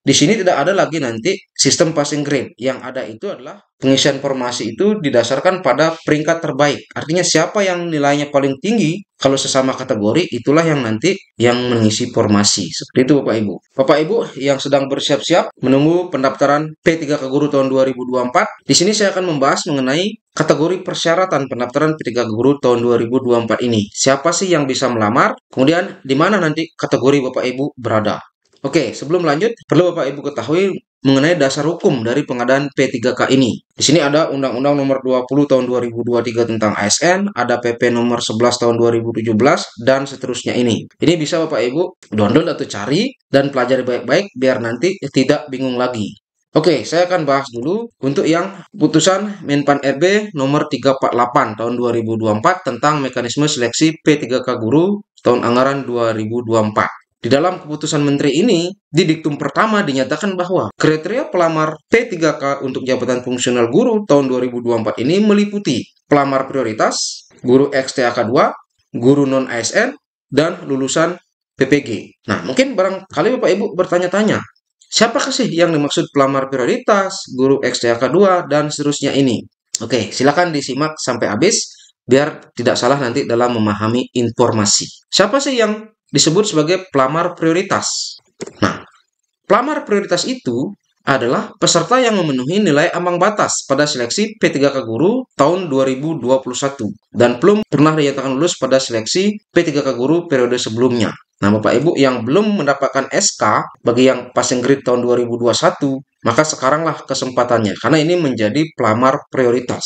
di sini tidak ada lagi nanti sistem passing grade. Yang ada itu adalah pengisian formasi itu didasarkan pada peringkat terbaik. Artinya siapa yang nilainya paling tinggi kalau sesama kategori, itulah yang nanti yang mengisi formasi. Seperti itu Bapak Ibu. Bapak Ibu yang sedang bersiap-siap menunggu pendaftaran P3K Guru tahun 2024, di sini saya akan membahas mengenai kategori persyaratan pendaftaran P3K Guru tahun 2024 ini. Siapa sih yang bisa melamar? Kemudian di mana nanti kategori Bapak Ibu berada? Oke, sebelum lanjut, perlu Bapak Ibu ketahui mengenai dasar hukum dari pengadaan P3K ini. Di sini ada Undang-Undang Nomor 20 Tahun 2023 tentang ASN, ada PP Nomor 11 Tahun 2017, dan seterusnya ini. Ini bisa Bapak Ibu download atau cari dan pelajari baik-baik biar nanti tidak bingung lagi. Oke, saya akan bahas dulu untuk yang putusan Menpan RB nomor 348 tahun 2024 tentang mekanisme seleksi P3K Guru tahun anggaran 2024. Di dalam keputusan Menteri ini, di diktum pertama dinyatakan bahwa kriteria pelamar P3K untuk jabatan fungsional guru tahun 2024 ini meliputi pelamar prioritas, guru XTAK 2, guru non-ASN, dan lulusan PPG. Nah, mungkin barangkali Bapak Ibu bertanya-tanya, siapakah sih yang dimaksud pelamar prioritas, guru XTAK 2, dan seterusnya ini? Oke, silakan disimak sampai habis, biar tidak salah nanti dalam memahami informasi. Siapa sih yang disebut sebagai pelamar prioritas? Nah, pelamar prioritas itu adalah peserta yang memenuhi nilai ambang batas pada seleksi P3K Guru tahun 2021 dan belum pernah dinyatakan lulus pada seleksi P3K Guru periode sebelumnya. Nah, Bapak Ibu yang belum mendapatkan SK bagi yang passing grade tahun 2021, maka sekaranglah kesempatannya karena ini menjadi pelamar prioritas.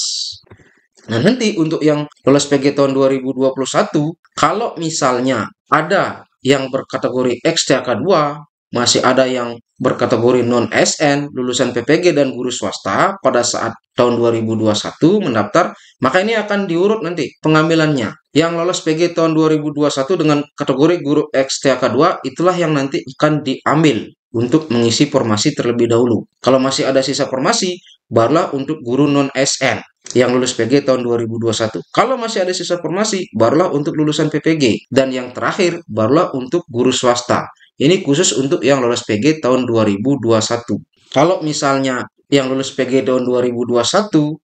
Nah, nanti untuk yang lolos PG tahun 2021, kalau misalnya ada yang berkategori XTAK 2, masih ada yang berkategori non-SN, lulusan PPG dan guru swasta pada saat tahun 2021 mendaftar, maka ini akan diurut nanti pengambilannya. Yang lolos PG tahun 2021 dengan kategori guru XTAK 2, itulah yang nanti akan diambil untuk mengisi formasi terlebih dahulu. Kalau masih ada sisa formasi, barulah untuk guru non-SN yang lulus PG tahun 2021. Kalau masih ada sisa formasi, barulah untuk lulusan PPG. Dan yang terakhir, barulah untuk guru swasta. Ini khusus untuk yang lolos PG tahun 2021. Kalau misalnya yang lulus PG tahun 2021,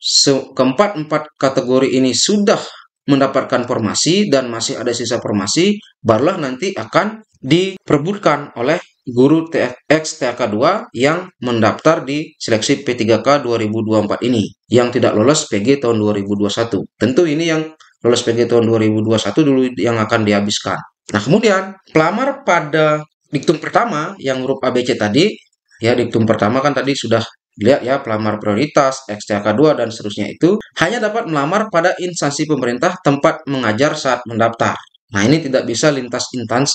keempat kategori ini sudah mendapatkan formasi dan masih ada sisa formasi, barulah nanti akan diperebutkan oleh guru XTAK 2 yang mendaftar di seleksi P3K 2024 ini yang tidak lolos PG tahun 2021. Tentu ini yang lolos PG tahun 2021 dulu yang akan dihabiskan. Nah, kemudian pelamar pada diktum pertama yang huruf ABC tadi, ya diktum pertama kan tadi sudah lihat ya, pelamar prioritas, XTAK 2 dan seterusnya itu hanya dapat melamar pada instansi pemerintah tempat mengajar saat mendaftar. Nah, ini tidak bisa lintas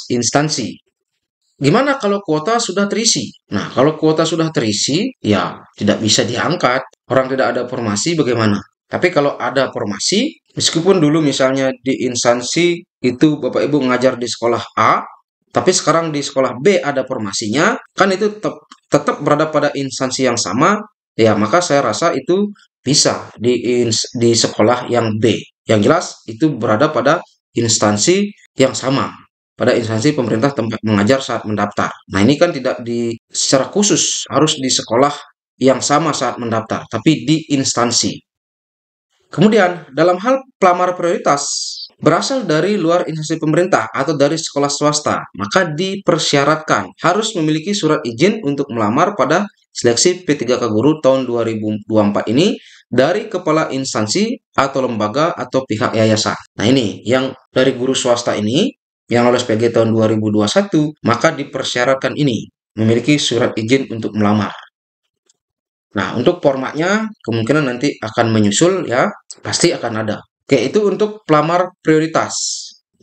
instansi. Gimana kalau kuota sudah terisi? Nah, kalau kuota sudah terisi, ya tidak bisa diangkat. Orang tidak ada formasi bagaimana? Tapi kalau ada formasi, meskipun dulu misalnya di instansi itu Bapak Ibu ngajar di sekolah A, tapi sekarang di sekolah B ada formasinya, kan itu tetap berada pada instansi yang sama, ya maka saya rasa itu bisa di sekolah yang B. Yang jelas itu berada pada instansi yang sama, pada instansi pemerintah tempat mengajar saat mendaftar. Nah, ini kan tidak secara khusus harus di sekolah yang sama saat mendaftar, tapi di instansi. Kemudian, dalam hal pelamar prioritas berasal dari luar instansi pemerintah atau dari sekolah swasta, maka dipersyaratkan harus memiliki surat izin untuk melamar pada seleksi P3K Guru tahun 2024 ini dari kepala instansi atau lembaga atau pihak yayasan. Nah, ini yang dari guru swasta ini yang lolos PG tahun 2021, maka dipersyaratkan ini memiliki surat izin untuk melamar. Nah, untuk formatnya kemungkinan nanti akan menyusul ya, pasti akan ada. Oke, itu untuk pelamar prioritas.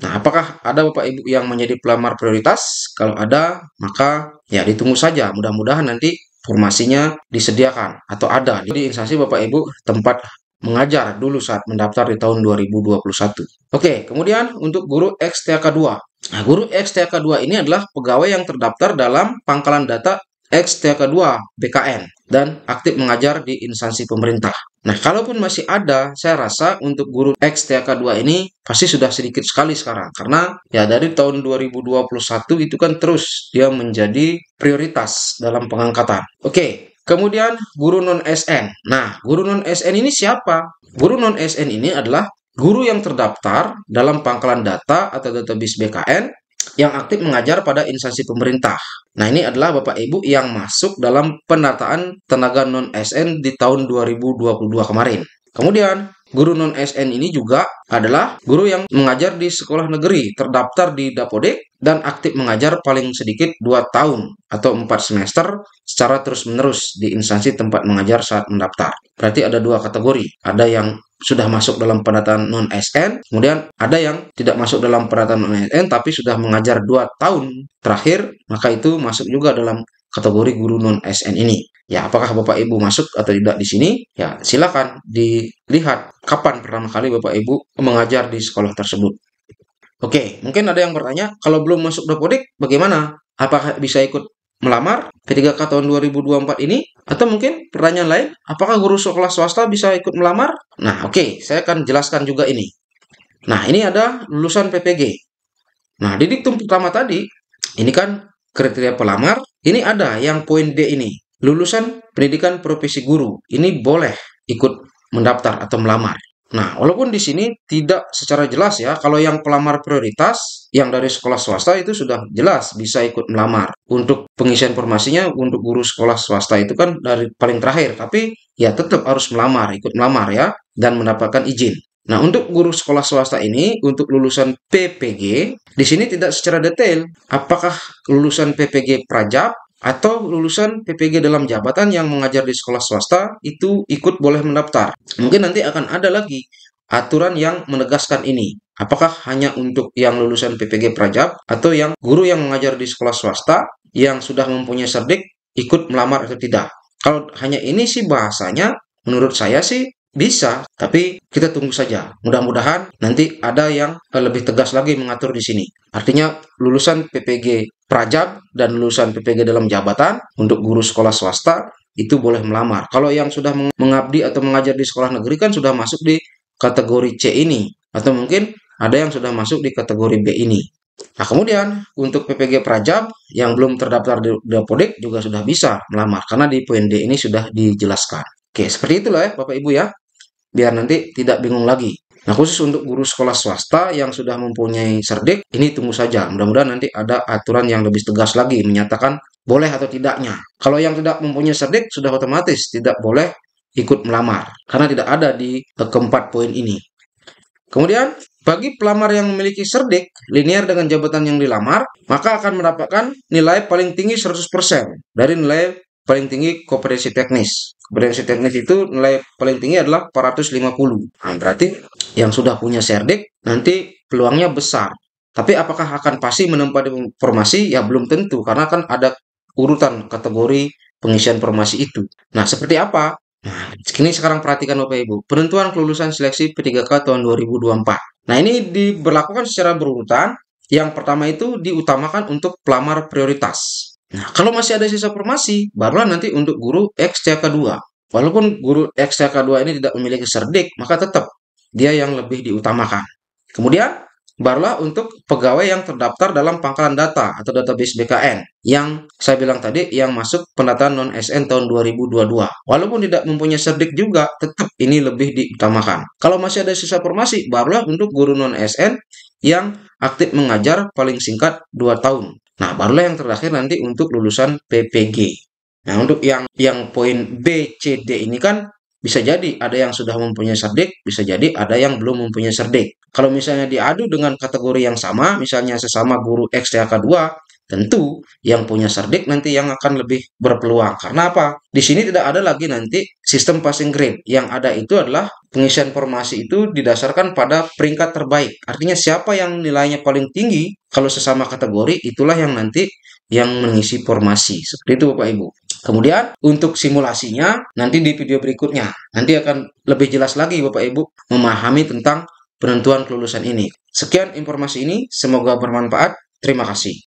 Nah, apakah ada Bapak Ibu yang menjadi pelamar prioritas? Kalau ada, maka ya ditunggu saja. Mudah-mudahan nanti formasinya disediakan atau ada di instansi Bapak Ibu tempat mengajar dulu saat mendaftar di tahun 2021. Oke, kemudian untuk guru XTAK 2. Nah, guru XTAK 2 ini adalah pegawai yang terdaftar dalam pangkalan data XTAK 2 BKN dan aktif mengajar di instansi pemerintah. Nah, kalaupun masih ada, saya rasa untuk guru XTK2 ini pasti sudah sedikit sekali sekarang. Karena ya dari tahun 2021 itu kan terus dia menjadi prioritas dalam pengangkatan. Oke, kemudian guru non-SN. Nah, guru non-SN ini siapa? Guru non-SN ini adalah guru yang terdaftar dalam pangkalan data atau database BKN yang aktif mengajar pada instansi pemerintah. Nah, ini adalah Bapak Ibu yang masuk dalam penataan tenaga non-SN di tahun 2022 kemarin. Kemudian, guru non-SN ini juga adalah guru yang mengajar di sekolah negeri, terdaftar di Dapodek, dan aktif mengajar paling sedikit 2 tahun atau 4 semester secara terus-menerus di instansi tempat mengajar saat mendaftar. Berarti ada 2 kategori. Ada yang sudah masuk dalam penataan non-SN, kemudian ada yang tidak masuk dalam penataan non-SN tapi sudah mengajar 2 tahun terakhir, maka itu masuk juga dalam kategori guru non-SN ini. Ya, apakah Bapak Ibu masuk atau tidak di sini? Ya, silakan dilihat kapan pertama kali Bapak Ibu mengajar di sekolah tersebut. Oke, mungkin ada yang bertanya, kalau belum masuk Dapodik, bagaimana? Apakah bisa ikut melamar P3K tahun 2024 ini? Atau mungkin pertanyaan lain, apakah guru sekolah swasta bisa ikut melamar? Nah, oke, saya akan jelaskan juga ini. Nah, ini ada lulusan PPG. Nah, di diktum pertama tadi, ini kan kriteria pelamar, ini ada yang poin D ini. Lulusan pendidikan profesi guru, ini boleh ikut mendaftar atau melamar. Nah, walaupun di sini tidak secara jelas ya, kalau yang pelamar prioritas, yang dari sekolah swasta itu sudah jelas bisa ikut melamar. Untuk pengisian formasinya, untuk guru sekolah swasta itu kan dari paling terakhir, tapi ya tetap harus melamar, ikut melamar ya, dan mendapatkan izin. Nah, untuk guru sekolah swasta ini, untuk lulusan PPG, di sini tidak secara detail, apakah lulusan PPG Prajab, atau lulusan PPG dalam jabatan yang mengajar di sekolah swasta itu ikut boleh mendaftar. Mungkin nanti akan ada lagi aturan yang menegaskan ini. Apakah hanya untuk yang lulusan PPG Prajab atau yang guru yang mengajar di sekolah swasta yang sudah mempunyai serdik ikut melamar atau tidak. Kalau hanya ini sih bahasanya menurut saya sih bisa, tapi kita tunggu saja. Mudah-mudahan nanti ada yang lebih tegas lagi mengatur di sini. Artinya lulusan PPG Prajab dan lulusan PPG dalam jabatan untuk guru sekolah swasta itu boleh melamar. Kalau yang sudah mengabdi atau mengajar di sekolah negeri kan sudah masuk di kategori C ini. Atau mungkin ada yang sudah masuk di kategori B ini. Nah, kemudian untuk PPG Prajab yang belum terdaftar di Dapodek juga sudah bisa melamar karena di poin D ini sudah dijelaskan. Oke, seperti itulah ya Bapak Ibu ya. Biar nanti tidak bingung lagi. Nah, khusus untuk guru sekolah swasta yang sudah mempunyai serdik, ini tunggu saja. Mudah-mudahan nanti ada aturan yang lebih tegas lagi, menyatakan boleh atau tidaknya. Kalau yang tidak mempunyai serdik, sudah otomatis tidak boleh ikut melamar. Karena tidak ada di keempat poin ini. Kemudian, bagi pelamar yang memiliki serdik, linear dengan jabatan yang dilamar, maka akan mendapatkan nilai paling tinggi 100% dari nilai paling tinggi kompetensi teknis. Kompetensi teknis itu nilai paling tinggi adalah 450. Nah, berarti yang sudah punya serdik nanti peluangnya besar. Tapi apakah akan pasti menempati formasi? Ya belum tentu, karena kan ada urutan kategori pengisian formasi itu. Nah, seperti apa? Nah, ini sekarang perhatikan Bapak Ibu. Penentuan kelulusan seleksi P3K tahun 2024. Nah, ini diberlakukan secara berurutan. Yang pertama itu diutamakan untuk pelamar prioritas. Nah, kalau masih ada sisa formasi, barulah nanti untuk guru XTK2. Walaupun guru XTK2 ini tidak memiliki serdik, maka tetap dia yang lebih diutamakan. Kemudian, barulah untuk pegawai yang terdaftar dalam pangkalan data atau database BKN. Yang saya bilang tadi, yang masuk pendataan non-SN tahun 2022. Walaupun tidak mempunyai serdik juga, tetap ini lebih diutamakan. Kalau masih ada sisa formasi, barulah untuk guru non-SN yang aktif mengajar paling singkat 2 tahun. Nah, barulah yang terakhir nanti untuk lulusan PPG. Nah, untuk yang poin B, C, D ini kan bisa jadi ada yang sudah mempunyai serdik, bisa jadi ada yang belum mempunyai serdik. Kalau misalnya diadu dengan kategori yang sama, misalnya sesama guru XTK2, tentu yang punya serdik nanti yang akan lebih berpeluang. Karena apa? Di sini tidak ada lagi nanti sistem passing grade. Yang ada itu adalah pengisian formasi itu didasarkan pada peringkat terbaik. Artinya siapa yang nilainya paling tinggi, kalau sesama kategori, itulah yang nanti yang mengisi formasi. Seperti itu Bapak Ibu. Kemudian untuk simulasinya nanti di video berikutnya. Nanti akan lebih jelas lagi Bapak Ibu memahami tentang penentuan kelulusan ini. Sekian informasi ini, semoga bermanfaat. Terima kasih.